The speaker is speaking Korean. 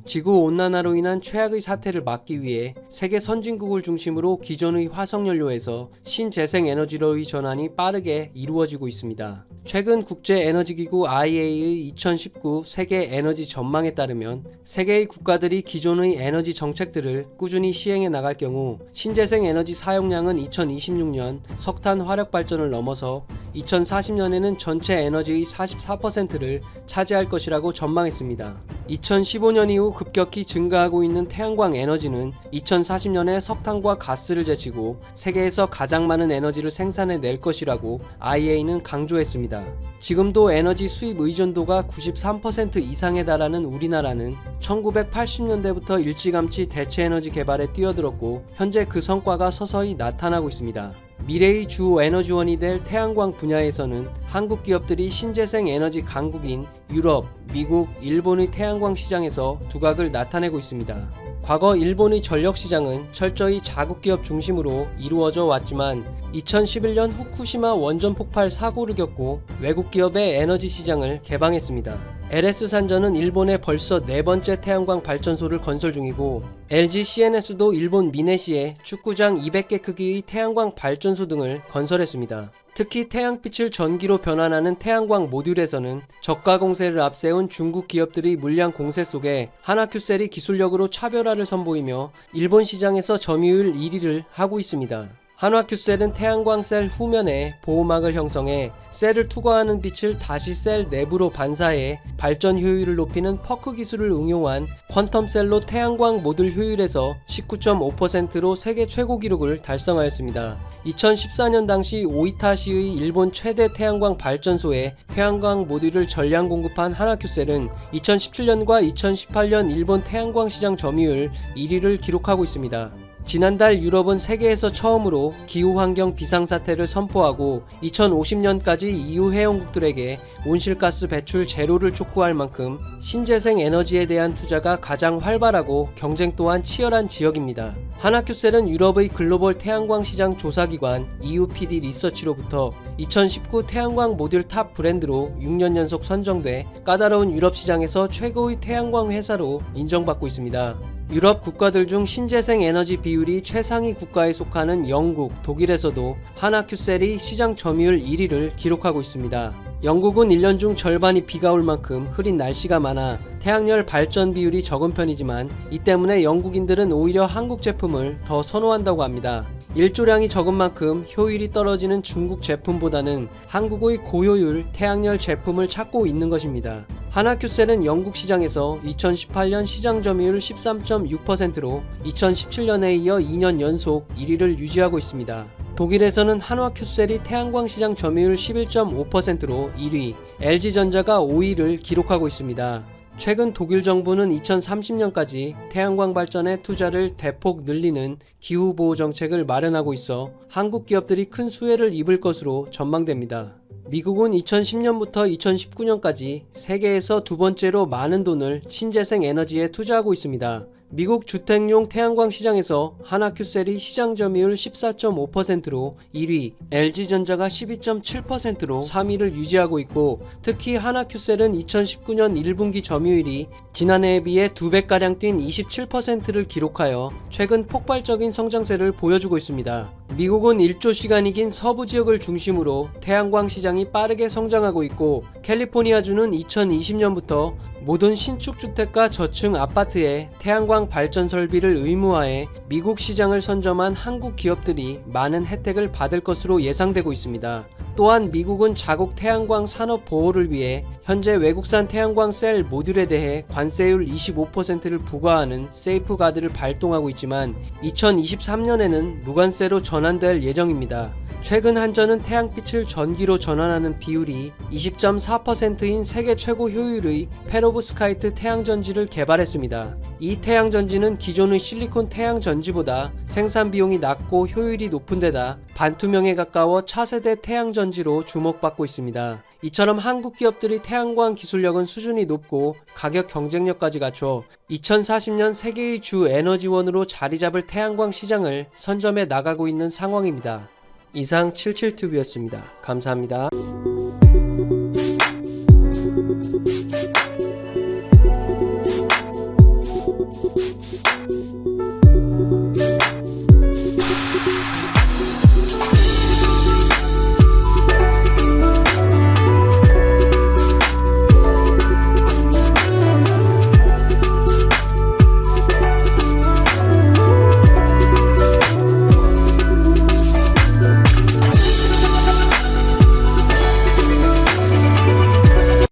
지구온난화로 인한 최악의 사태를 막기 위해 세계 선진국을 중심으로 기존의 화석연료에서 신재생에너지로의 전환이 빠르게 이루어지고 있습니다. 최근 국제에너지기구 IEA의 2019 세계 에너지 전망에 따르면 세계의 국가들이 기존의 에너지 정책들을 꾸준히 시행해 나갈 경우 신재생에너지 사용량은 2026년 석탄 화력 발전을 넘어서 2040년에는 전체 에너지의 44%를 차지할 것이라고 전망했습니다. 2015년 이후 급격히 증가하고 있는 태양광 에너지는 2040년에 석탄과 가스를 제치고 세계에서 가장 많은 에너지를 생산해낼 것이라고 IEA는 강조했습니다. 지금도 에너지 수입 의존도가 93% 이상에 달하는 우리나라는 1980년대부터 일찌감치 대체 에너지 개발에 뛰어들었고 현재 그 성과가 서서히 나타나고 있습니다. 미래의 주 에너지원이 될 태양광 분야에서는 한국 기업들이 신재생 에너지 강국인 유럽, 미국, 일본의 태양광 시장에서 두각을 나타내고 있습니다. 과거 일본의 전력 시장은 철저히 자국 기업 중심으로 이루어져 왔지만 2011년 후쿠시마 원전 폭발 사고를 겪고 외국 기업의 에너지 시장을 개방했습니다. LS 산전은 일본에 벌써 4번째 태양광 발전소를 건설 중이고 LG CNS도 일본 미네시에 축구장 200개 크기의 태양광 발전소 등을 건설했습니다. 특히 태양빛을 전기로 변환하는 태양광 모듈에서는 저가 공세를 앞세운 중국 기업들의 물량 공세 속에 하나큐셀이 기술력으로 차별화를 선보이며 일본 시장에서 점유율 1위를 하고 있습니다. 한화큐셀은 태양광 셀 후면에 보호막을 형성해 셀을 투과하는 빛을 다시 셀 내부로 반사해 발전 효율을 높이는 퍼크 기술을 응용한 퀀텀셀로 태양광 모듈 효율에서 19.5%로 세계 최고 기록을 달성하였습니다. 2014년 당시 오이타시의 일본 최대 태양광 발전소에 태양광 모듈을 전량 공급한 하나큐셀은 2017년과 2018년 일본 태양광 시장 점유율 1위를 기록하고 있습니다. 지난달 유럽은 세계에서 처음으로 기후환경 비상사태를 선포하고 2050년까지 EU 회원국들에게 온실가스 배출 제로를 촉구할 만큼 신재생 에너지에 대한 투자가 가장 활발하고 경쟁 또한 치열한 지역입니다. 하나큐셀은 유럽의 글로벌 태양광 시장 조사기관 EUPD 리서치로부터 2019 태양광 모듈 탑 브랜드로 6년 연속 선정돼 까다로운 유럽 시장에서 최고의 태양광 회사로 인정받고 있습니다. 유럽 국가들 중 신재생 에너지 비율이 최상위 국가에 속하는 영국, 독일에서도 하나큐셀이 시장 점유율 1위를 기록하고 있습니다. 영국은 1년 중 절반이 비가 올 만큼 흐린 날씨가 많아 태양열 발전 비율이 적은 편이지만 이 때문에 영국인들은 오히려 한국 제품을 더 선호한다고 합니다. 일조량이 적은 만큼 효율이 떨어지는 중국 제품보다는 한국의 고효율 태양열 제품을 찾고 있는 것입니다. 하나큐셀은 영국 시장에서 2018년 시장 점유율 13.6%로 2017년에 이어 2년 연속 1위를 유지하고 있습니다. 독일에서는 한화큐셀이 태양광 시장 점유율 11.5%로 1위, LG전자가 5위를 기록하고 있습니다. 최근 독일 정부는 2030년까지 태양광 발전에 투자를 대폭 늘리는 기후보호 정책을 마련하고 있어 한국 기업들이 큰 수혜를 입을 것으로 전망됩니다. 미국은 2010년부터 2019년까지 세계에서 두 번째로 많은 돈을 신재생 에너지에 투자하고 있습니다. 미국 주택용 태양광 시장에서 하나큐셀이 시장 점유율 14.5%로 1위, LG전자가 12.7%로 3위를 유지하고 있고 특히 하나큐셀은 2019년 1분기 점유율이 지난해에 비해 2배가량 뛴 27%를 기록하여 최근 폭발적인 성장세를 보여주고 있습니다. 미국은 1조 시간이 긴 서부 지역을 중심으로 태양광 시장이 빠르게 성장하고 있고 캘리포니아주는 2020년부터 모든 신축 주택과 저층 아파트에 태양광 발전 설비를 의무화해 미국 시장을 선점한 한국 기업들이 많은 혜택을 받을 것으로 예상되고 있습니다. 또한 미국은 자국 태양광 산업 보호를 위해 현재 외국산 태양광 셀 모듈에 대해 관세율 25%를 부과하는 세이프가드를 발동하고 있지만 2023년에는 무관세로 전환될 예정입니다. 최근 한전은 태양빛을 전기로 전환하는 비율이 20.4%인 세계 최고 효율의 페로브스카이트 태양전지를 개발했습니다. 이 태양전지는 기존의 실리콘 태양전지보다 생산 비용이 낮고 효율이 높은 데다 반투명에 가까워 차세대 태양전지로 주목받고 있습니다. 이처럼 한국 기업들이 태양광 기술력은 수준이 높고 가격 경쟁력까지 갖춰 2040년 세계의 주 에너지원으로 자리잡을 태양광 시장을 선점해 나가고 있는 상황입니다. 이상 77튜브였습니다. 감사합니다.